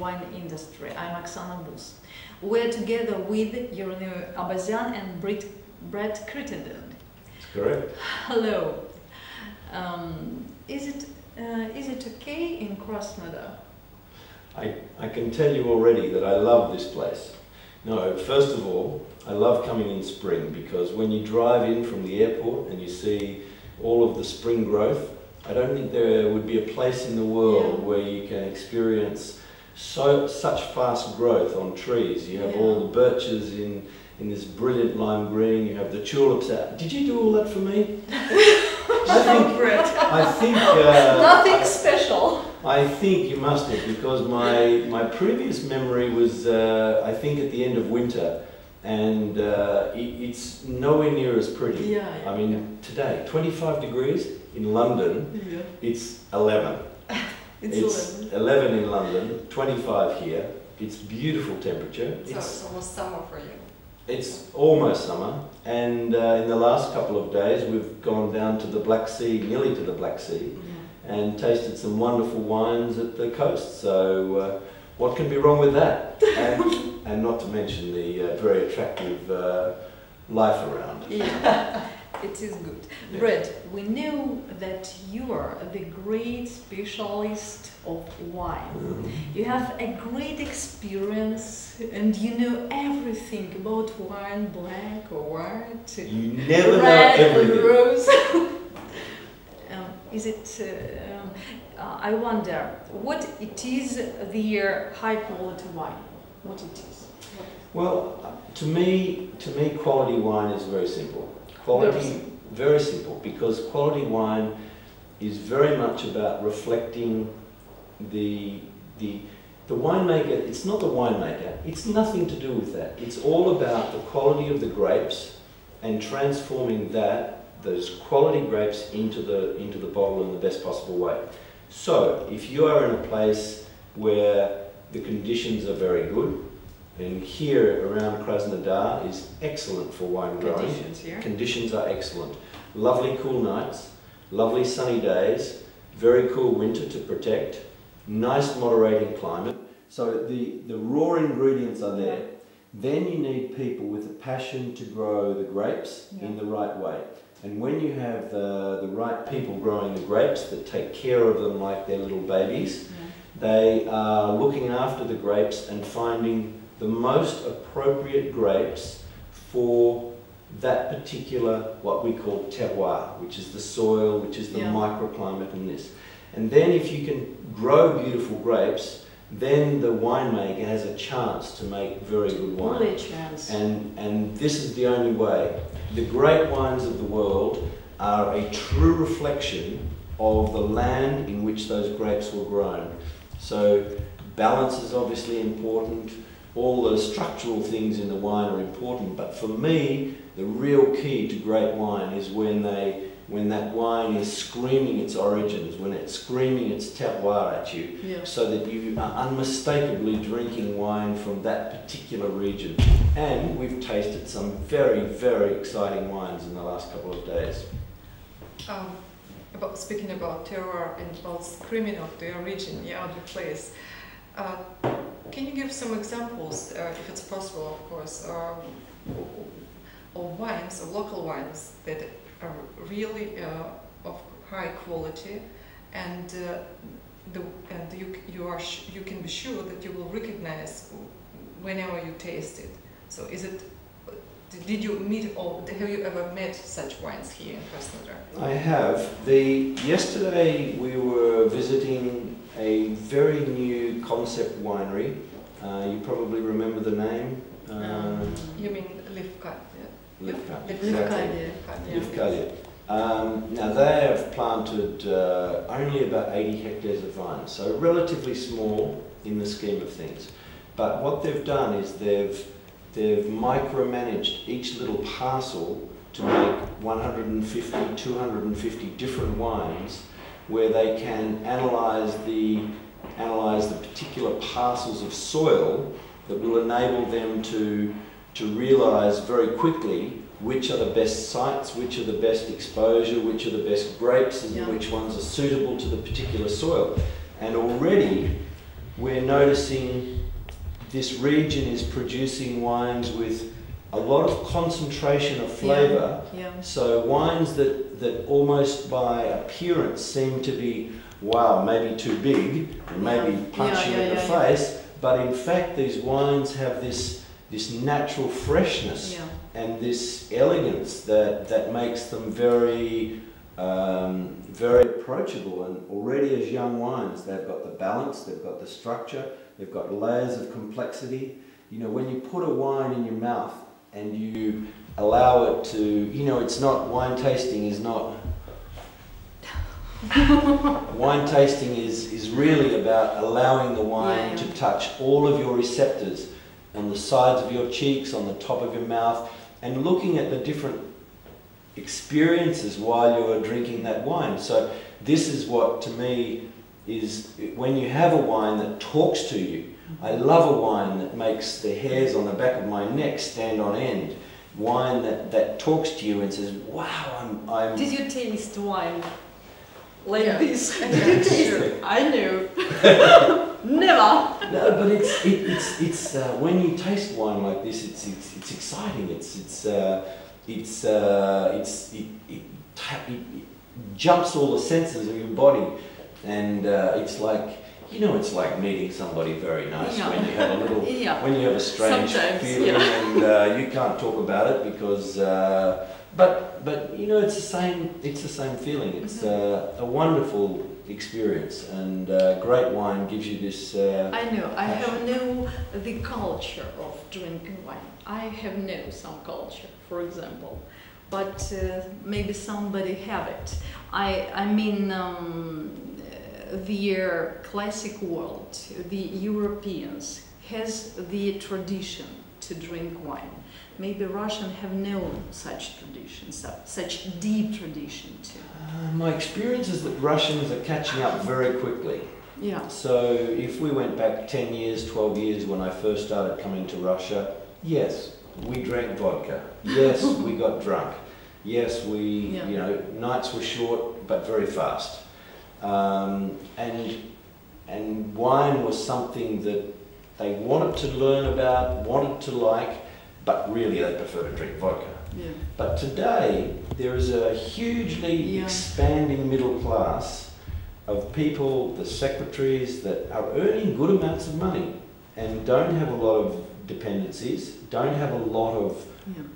wine industry. I'm Oksana Bus. We're together with Yeronu Abazian and Brett Crittenden. Correct. Hello. Is it okay in Krasnodar? I can tell you already that I love this place. No, first of all, I love coming in spring because when you drive in from the airport and you see all of the spring growth, I don't think there would be a place in the world where you can experience such fast growth on trees. You have all the birches in this brilliant lime green, you have the tulips out. Did you do all that for me? I think nothing special. I think you must have, because my previous memory was I think at the end of winter, and it's nowhere near as pretty. I mean, today 25 degrees in London. It's 11. It's 11 in London, 25 here. It's beautiful temperature. So it's almost summer for you. It's almost summer, and in the last couple of days we've gone down to the Black Sea, nearly to the Black Sea, and tasted some wonderful wines at the coast. So what can be wrong with that? And not to mention the very attractive life around. Yeah, it is good. Brett, we know that you are the great specialist of wine. You have a great experience and you know everything about wine, black or white, you never red know everything. or rose. I wonder what it is, the high quality wine. What it is? Well, to me, quality wine is very simple. Quality, very simple, because quality wine is very much about reflecting the winemaker. It's not the winemaker. It's nothing to do with that. It's all about the quality of the grapes and transforming those quality grapes into the bottle in the best possible way. So, if you are in a place where the conditions are very good, and here around Krasnodar is excellent for wine growing. Conditions are excellent. Lovely cool nights, lovely sunny days, very cool winter to protect, nice moderating climate. So the raw ingredients are there. Then you need people with a passion to grow the grapes in the right way. And when you have the right people growing the grapes that take care of them like they're little babies, they are looking after the grapes and finding the most appropriate grapes for that particular, what we call terroir, which is the soil, which is the microclimate in this. And then if you can grow beautiful grapes, then the winemaker has a chance to make very good wine. And this is the only way. The great wines of the world are a true reflection of the land in which those grapes were grown. So balance is obviously important. All the structural things in the wine are important, but for me, the real key to great wine is when that wine is screaming its origins, when it's screaming its terroir at you, so that you are unmistakably drinking wine from that particular region. And we've tasted some very, very exciting wines in the last couple of days. Speaking about terroir and about screaming of the origin, the place. Can you give some examples, if it's possible, of course, of wines, of local wines that are really of high quality, and you can be sure that you will recognize whenever you taste it. So, did you meet, or have you ever met such wines here in Krasnodar? I have. Yesterday we were visiting a very new concept winery. You probably remember the name. You mean Livka? Livka. Now they have planted only about 80 hectares of vine, so relatively small in the scheme of things. But what they've done is they've micromanaged each little parcel to make 150, 250 different wines, where they can analyse the particular parcels of soil that will enable them to realise very quickly which are the best sites, which are the best exposure, which are the best grapes, and which ones are suitable to the particular soil. And already we're noticing this region is producing wines with a lot of concentration of flavour. Yeah. So wines that almost by appearance seem to be, wow, maybe too big and maybe punch you in the face, but in fact these wines have this natural freshness and this elegance that makes them very very approachable. And already as young wines, they've got the balance, they've got the structure, they've got layers of complexity. You know, when you put a wine in your mouth and you allow it to, you know, it's not, wine tasting is not, wine tasting is really about allowing the wine to touch all of your receptors on the sides of your cheeks, on the top of your mouth, and looking at the different experiences while you are drinking that wine. So this is what to me is, when you have a wine that talks to you. I love a wine that makes the hairs on the back of my neck stand on end. Wine that talks to you and says, wow, I'm... Did you taste wine like this? Yeah, Did you taste sure. it? I knew. Never. No, but it's when you taste wine like this, it's exciting. It jumps all the senses of your body, and it's like, you know, it's like meeting somebody very nice when you have a little, when you have a strange feeling and you can't talk about it because, but you know, it's the same feeling. It's a wonderful experience, and great wine gives you this. I know. I have no the culture of drinking wine. I have no some culture, for example, but maybe somebody have it. I mean, the classic world, the Europeans has the tradition to drink wine. Maybe Russians have known such traditions, such deep tradition too. My experience is that Russians are catching up very quickly. Yeah. So if we went back 10 years, 12 years when I first started coming to Russia, yes, we drank vodka. Yes, we got drunk. Yes, we, you know, nights were short but very fast. And wine was something that they wanted to learn about, wanted to like, but really they prefer to drink vodka. Yeah. But today there is a hugely expanding middle class of people, the secretaries, that are earning good amounts of money and don't have a lot of dependencies, don't have a lot of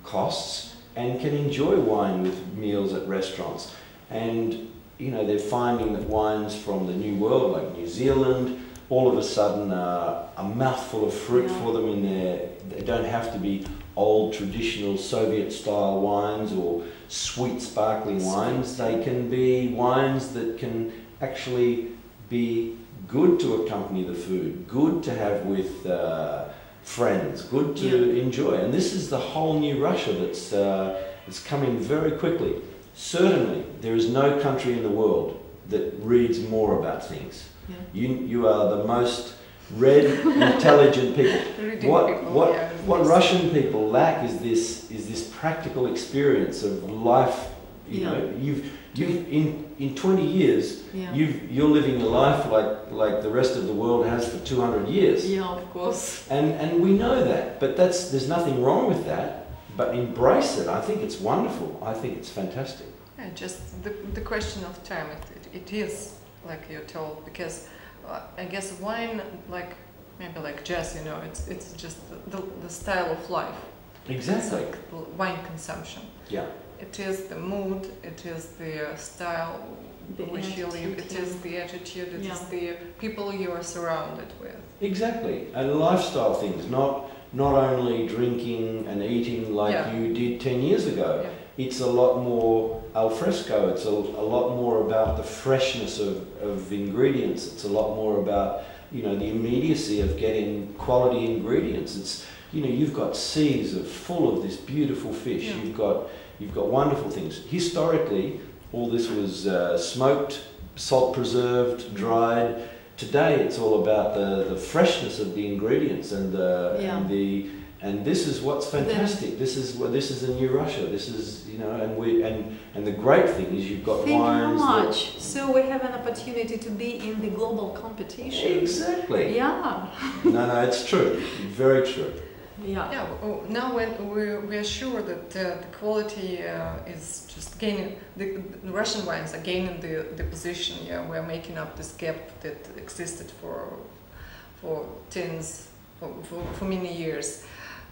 costs, and can enjoy wine with meals at restaurants. And you know, they're finding that wines from the New World, like New Zealand, all of a sudden are a mouthful of fruit for them in there. They don't have to be old traditional Soviet-style wines or sweet sparkling wines. They can be wines that can actually be good to accompany the food, good to have with friends, good to enjoy. And this is the whole new Russia that's coming very quickly. Certainly, there is no country in the world that reads more about things. You are the most read, intelligent people. What Russian people lack is this practical experience of life. You know, you've in 20 years, you're living your life like the rest of the world has for 200 years. Yeah, of course. And we know that, but there's nothing wrong with that. But embrace it. I think it's wonderful. I think it's fantastic. Yeah, just the question of time. It is like you're told, because I guess wine, like maybe like jazz, you know, it's just the style of life. Exactly. It's like wine consumption. Yeah. It is the mood. It is the style which you live. It is the attitude. It is the people you are surrounded with. Exactly. And lifestyle things, not only drinking and eating like you did 10 years ago. Yeah. It's a lot more al fresco. It's a lot more about the freshness of ingredients. It's a lot more about, you know, the immediacy of getting quality ingredients. It's, you know, you've got seas full of this beautiful fish. Yeah. You've got wonderful things. Historically, all this was smoked, salt preserved, dried, Today it's all about the freshness of the ingredients and and this is what's fantastic. This is a new Russia. This is, you know, and the great thing is you've got Thank wines. you very much. So we have an opportunity to be in the global competition. Exactly. Yeah. No, it's true. Very true. Yeah. Yeah. Now when we are sure that the quality is just gaining, the Russian wines are gaining the position. Yeah, we are making up this gap that existed for many years.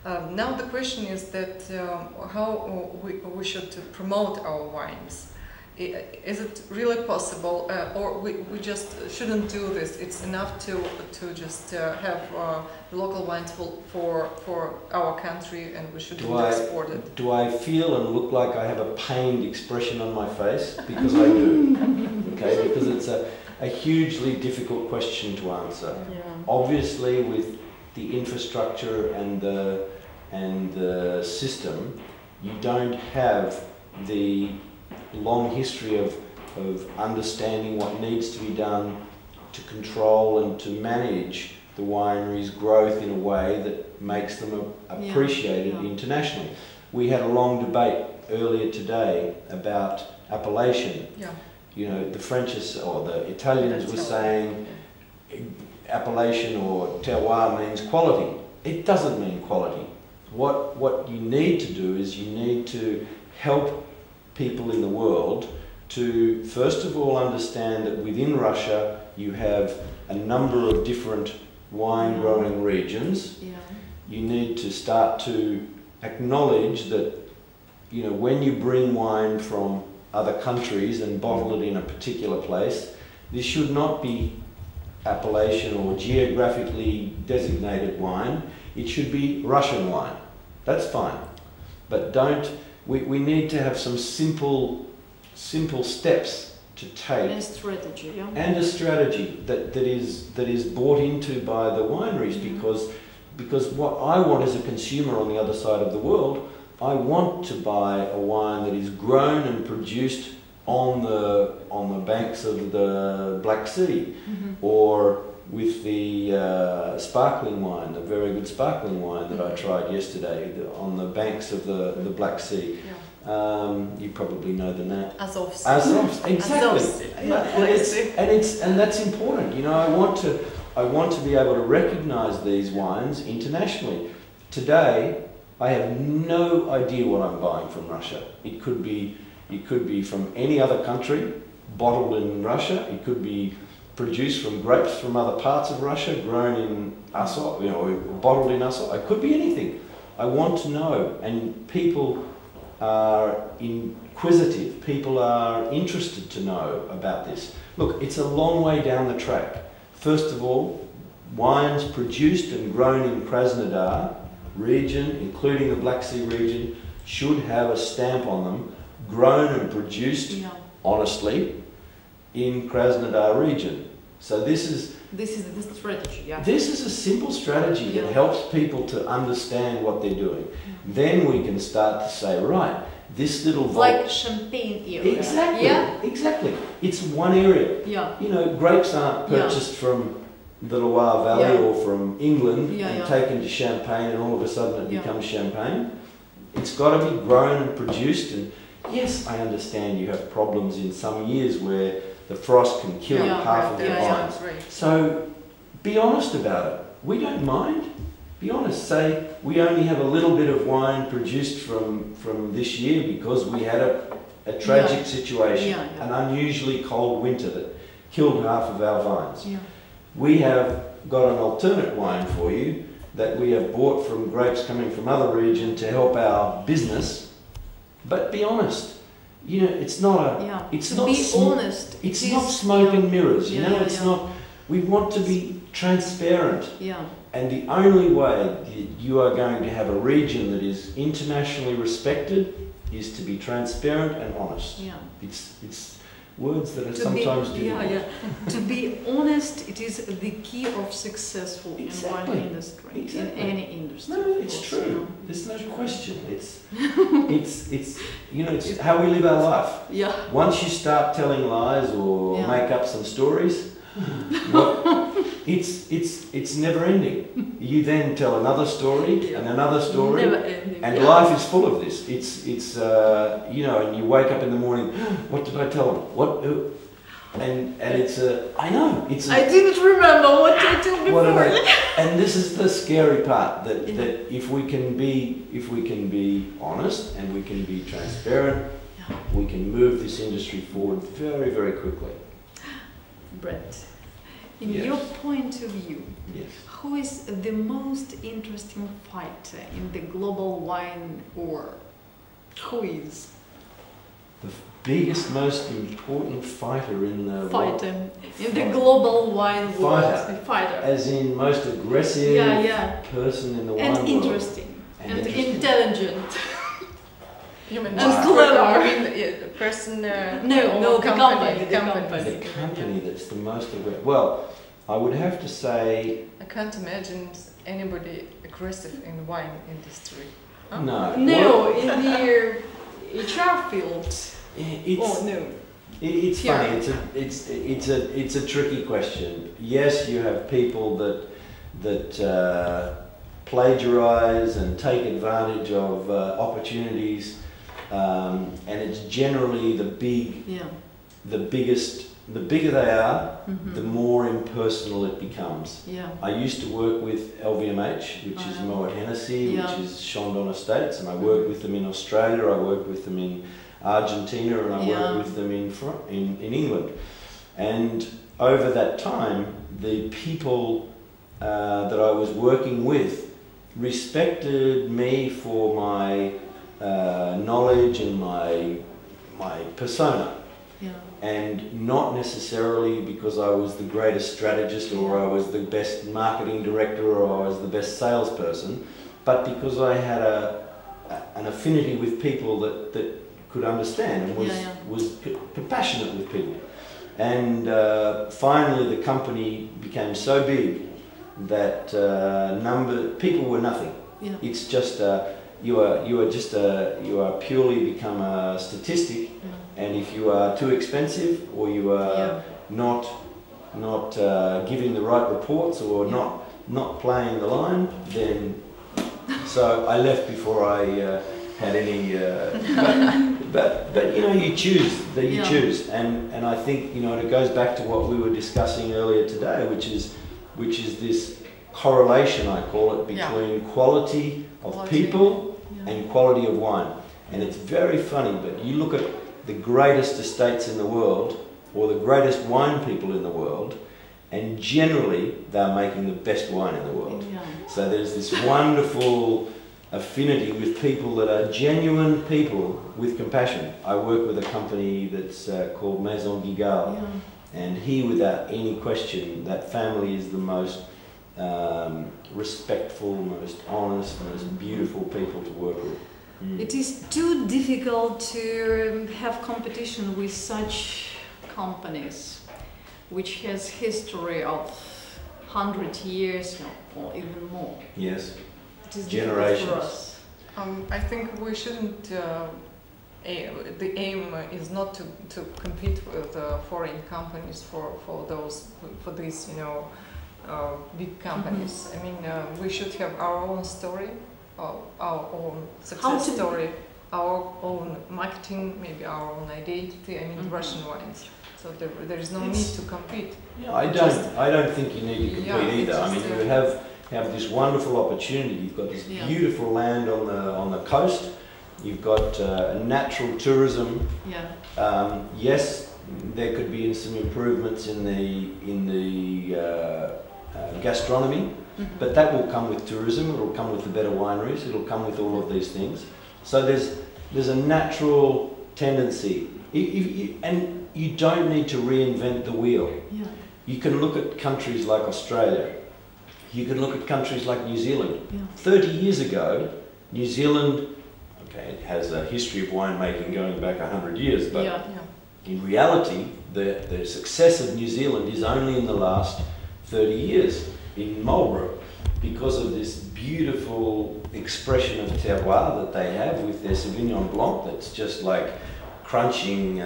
Now the question is that how we should promote our wines. Is it really possible, or we just shouldn't do this? It's enough to just have local wines for our country, and we shouldn't export it. Do I feel and look like I have a pained expression on my face? Because I do. Okay, because it's a hugely difficult question to answer. Yeah. Obviously, with the infrastructure and the system, you don't have the long history of understanding what needs to be done to control and to manage the winery's growth in a way that makes them appreciated internationally. We had a long debate earlier today about appellation. Yeah. You know, the French or the Italians were saying appellation or terroir means quality. It doesn't mean quality. What you need to do is you need to help people in the world to first of all understand that within Russia you have a number of different wine growing regions. Yeah. You need to start to acknowledge that, you know, when you bring wine from other countries and bottle it in a particular place, this should not be appellation or geographically designated wine. It should be Russian wine. That's fine. But we need to have some simple steps to take. And strategy, yeah. And a strategy that is bought into by the wineries, because what I want as a consumer on the other side of the world, I want to buy a wine that is grown and produced on the banks of the Black Sea, or with the sparkling wine, the very good sparkling wine that I tried yesterday on the banks of the Black Sea. Yeah. You probably know the name. Azovsky. Azovsky, exactly. Azovsky. And that's important. You know, I want to be able to recognise these wines internationally. Today, I have no idea what I'm buying from Russia. It could be from any other country, bottled in Russia. It could be produced from grapes from other parts of Russia, grown in Azov, you know, bottled in Azov. It could be anything. I want to know, and people are inquisitive. People are interested to know about this. Look, it's a long way down the track. First of all, wines produced and grown in Krasnodar region, including the Black Sea region, should have a stamp on them, grown and produced honestly in Krasnodar region. So this is the strategy, yeah. This is a simple strategy that helps people to understand what they're doing. Then we can start to say, right, this little like champagne area. Exactly. Yeah. Exactly. It's one area. Yeah. You know, grapes aren't purchased from the Loire Valley or from England and taken to Champagne, and all of a sudden it becomes champagne. It's got to be grown and produced, and yes, I understand you have problems in some years where the frost can kill half of the vines. So be honest about it. We don't mind. Be honest. Say we only have a little bit of wine produced from this year because we had a tragic situation, an unusually cold winter that killed half of our vines. Yeah. We have got an alternate wine for you that we have bought from grapes coming from other region to help our business. But be honest. You know, it's not a. It's to not. Be honest. It's not smoke and mirrors. You know, it's not. We want to be transparent. Yeah. And the only way you are going to have a region that is internationally respected is to be transparent and honest. Yeah. It's words that are sometimes difficult. To be honest, it is the key of successful in wine industry, in any industry. No, it's true. There's no question. It's you know, it's how we live our life. Yeah. Once you start telling lies or make up some stories, It's never ending. You then tell another story and another story, Never ending. and life is full of this. It's you know, and you wake up in the morning. What did I tell them? What? And it's I know it's. I didn't remember what I told before. And this is the scary part that if we can be honest and we can be transparent, we can move this industry forward very, very quickly. Brett, in Yes. your point of view, Yes. who is the most interesting fighter in the global wine war? Who is The biggest, most important fighter in the fighter in the global wine war? Fighter. as in most aggressive person in the wine And world. interesting. And intelligent. Human And clever. I mean, the person. No, the company. The company. The company that's the most aware. Well, I would have to say I can't imagine anybody aggressive in the wine industry. Huh? no. No, in the HR field. It's, Oh no. It's Here. funny. It's a tricky question. Yes, you have people that plagiarize and take advantage of opportunities, and it's generally the bigger they are, the more impersonal it becomes. Yeah. I used to work with LVMH, which is Moet Hennessy, which is Chandon Estates, and I worked with them in Australia. I worked with them in Argentina, and I worked with them in England. And over that time, the people that I was working with respected me for my knowledge and my persona. Yeah. And not necessarily because I was the greatest strategist or I was the best marketing director or I was the best salesperson, but because I had an affinity with people that could understand and was compassionate with people. And finally the company became so big that people were nothing. Yeah. It's just you are purely become a statistic. And if you are too expensive, or you are not giving the right reports, or not playing the line, then so I left before I had any. But you know, you choose. You choose, and I think, you know, it goes back to what we were discussing earlier today, which is this correlation, I call it, between quality of people and quality of wine. And it's very funny, but you look at the greatest estates in the world, or the greatest wine people in the world, and generally they're making the best wine in the world. Yeah. So there's this wonderful affinity with people that are genuine people with compassion. I work with a company that's called Maison Guigal, and here, without any question, that family is the most respectful, most honest, most beautiful people to work with. It is too difficult to have competition with such companies, which has history of 100 years or even more. Yes. It is Generations. difficult for us. I think we shouldn't. The aim is not to compete with foreign companies for these, you know, big companies. I mean, we should have our own story, our own success story, our own marketing, maybe our own identity. I mean, Russian wines. So there is no need to compete. Yeah, I don't think you need to compete either. I mean, you have this wonderful opportunity. You've got this beautiful land on the coast. You've got natural tourism. Yeah. Yes, there could be some improvements in the gastronomy, but that will come with tourism. It will come with the better wineries. It will come with all of these things. So there's a natural tendency, and you don't need to reinvent the wheel. Yeah. You can look at countries like Australia. You can look at countries like New Zealand. Yeah. 30 years ago, New Zealand, it has a history of winemaking going back 100 years, but in reality, the success of New Zealand is only in the last 30 years in Marlborough, because of this beautiful expression of terroir that they have with their Sauvignon Blanc that's just like crunching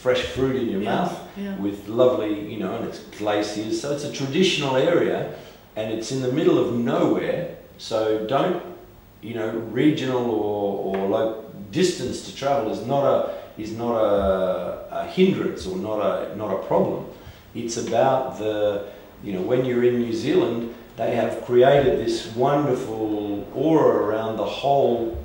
fresh fruit in your mouth, with lovely, you know, and it's glaciers. So it's a traditional area, and it's in the middle of nowhere. So don't, you know, regional or low distance to travel is not a hindrance or not a problem. It's about the, you know, when you're in New Zealand, they have created this wonderful aura around the whole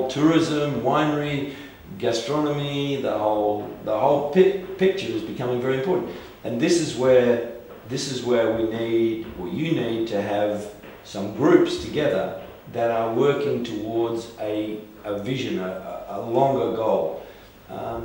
tourism, winery, gastronomy, the whole picture is becoming very important. And this is where we need, or you need to have some groups together that are working towards a vision, a longer goal.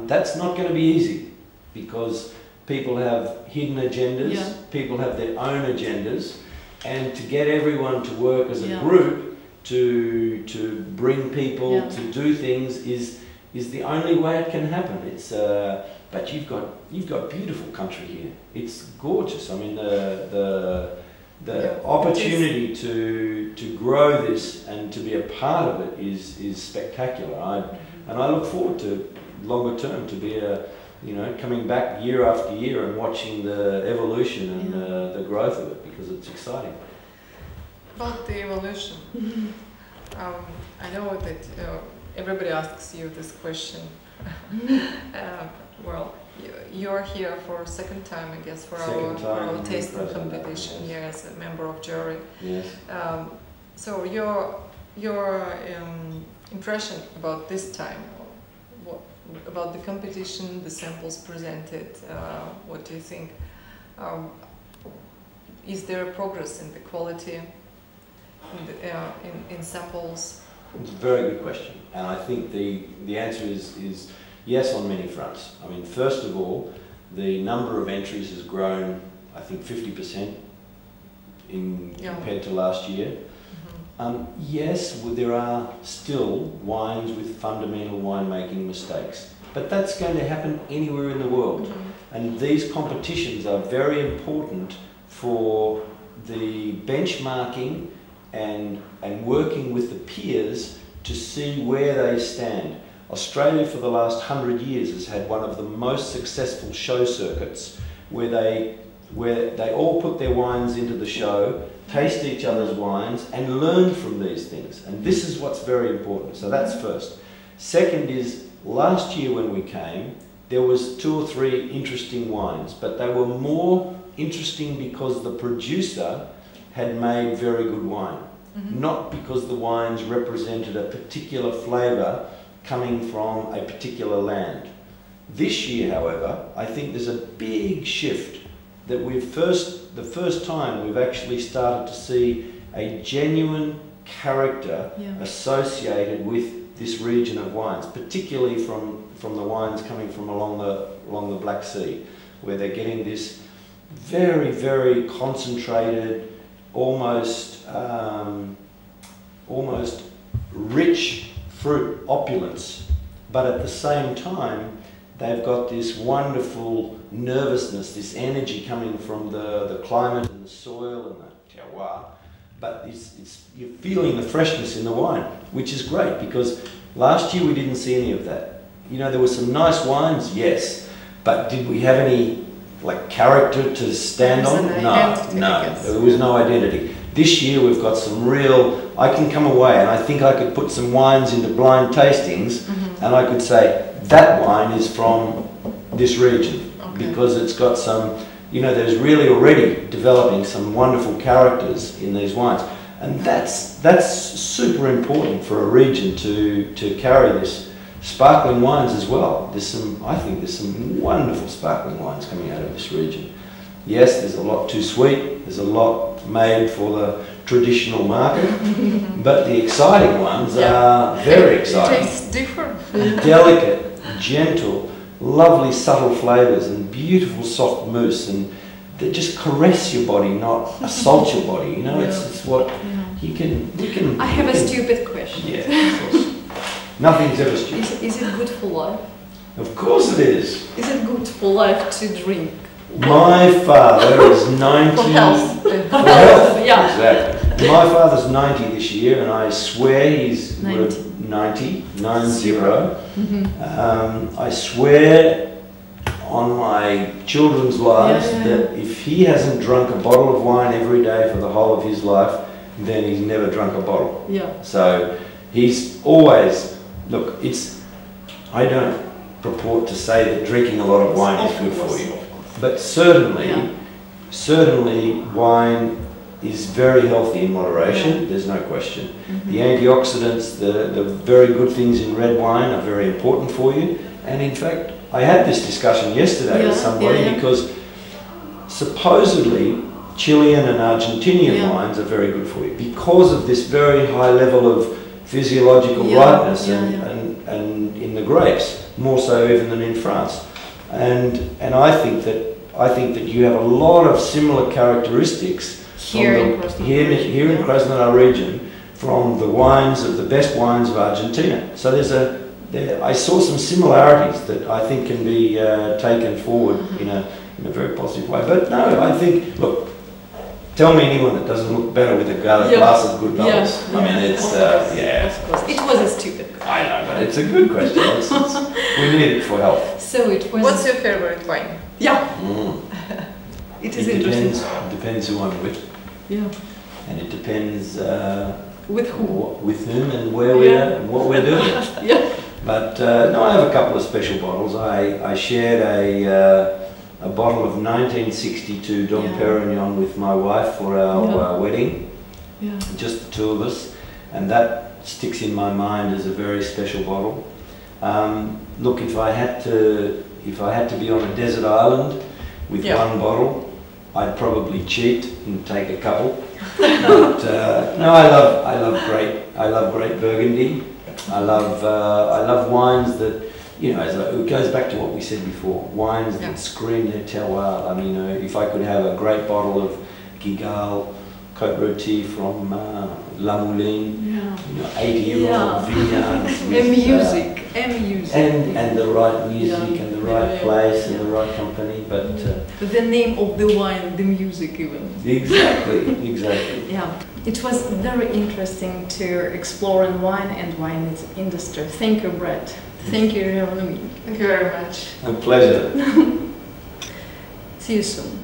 That's not going to be easy, because people have hidden agendas, people have their own agendas, and to get everyone to work as a group to bring people to do things is the only way it can happen. It's but you've got beautiful country here. It's gorgeous. I mean the opportunity to grow this and to be a part of it is spectacular. And I look forward to longer term to be coming back year after year and watching the evolution and the growth of it, because it's exciting. About the evolution, I know that everybody asks you this question. Well, you're here for a second time, I guess, for our tasting competition here as a member of jury. Yes. So your impression about this time, about the competition, the samples presented, what do you think? Is there a progress in the quality in samples? It's a very good question, and I think the answer is yes on many fronts. I mean, first of all, the number of entries has grown, I think, 50% compared to last year. Yes, there are still wines with fundamental winemaking mistakes, but that's going to happen anywhere in the world. And these competitions are very important for the benchmarking and working with the peers to see where they stand. Australia for the last 100 years has had one of the most successful show circuits where they all put their wines into the show, taste each other's wines and learn from these things. And this is what's very important. So that's first. Second is, last year when we came, there was 2 or 3 interesting wines, but they were more interesting because the producer had made very good wine, not because the wines represented a particular flavour coming from a particular land. This year, however, I think there's a big shift that the first time we've actually started to see a genuine character associated with this region of wines, particularly from the wines coming from along the Black Sea, where they're getting this very, very concentrated, almost rich fruit opulence, but at the same time they've got this wonderful nervousness, this energy coming from the climate and the soil and the terroir. But you're feeling the freshness in the wine, which is great, because last year we didn't see any of that. You know, there were some nice wines, yes, but did we have any character to stand on? No, there was no identity. This year we've got some real, I can come away and I think I could put some wines into blind tastings and I could say, that wine is from this region, because it's got some, you know, there's really already developing some wonderful characters in these wines. And that's super important for a region to carry this. Sparkling wines as well. I think there's some wonderful sparkling wines coming out of this region. Yes, there's a lot too sweet, there's a lot made for the traditional market, but the exciting ones are very exciting. It tastes different. Delicate, gentle, lovely subtle flavours and beautiful soft mousse, and they just caress your body, not assault your body. You know, it's what you can. I have a stupid question. Yeah, of course. Nothing's ever stupid. Is it good for life? Of course it is. Is it good for life to drink? My father is 90. For health. For health, Yeah. exactly. My father's 90 this year, and I swear he's 90. 90, 90. Mm-hmm. I swear on my children's lives that if he hasn't drunk a bottle of wine every day for the whole of his life, then he's never drunk a bottle. Yeah. So he's always, look, I don't purport to say that drinking a lot of wine is good for you, but certainly wine is very healthy in moderation, there's no question. Mm-hmm. The antioxidants, the very good things in red wine are very important for you. And in fact, I had this discussion yesterday with somebody because supposedly Chilean and Argentinian wines are very good for you because of this very high level of physiological ripeness and in the grapes, more so even than in France. And I think that you have a lot of similar characteristics here in Krasnodar region from the wines of the best wines of Argentina. So I saw some similarities that I think can be taken forward in a very positive way. But no, I think, look, tell me anyone that doesn't look better with a glass of good bubbles. I mean, it's, of course. It was a stupid question. I know, but it's a good question. We need it for health. So it was... What's your favorite wine? Yeah. It is interesting. Depends who I'm with. Yeah. And it depends with who, with whom, and where we are, and what we're doing. But no, I have a couple of special bottles. I shared a bottle of 1962 Dom Perignon with my wife for our wedding. Just the two of us, and that sticks in my mind as a very special bottle. Look, if I had to be on a desert island with one bottle, I'd probably cheat and take a couple. But no, I love great Burgundy. I love wines that, you know, it goes back to what we said before. Wines that scream their terroir. I mean, you know, if I could have a great bottle of Gigal Côte Rôtie from La Mouline, 80-year-old vineyards. And the right music and the right place and the right company. But the name of the wine, the music even. Exactly. Yeah, it was very interesting to explore in wine and wine industry. Thank you, Brett. Thank you, Jeremy. Thank you very much. A pleasure. See you soon.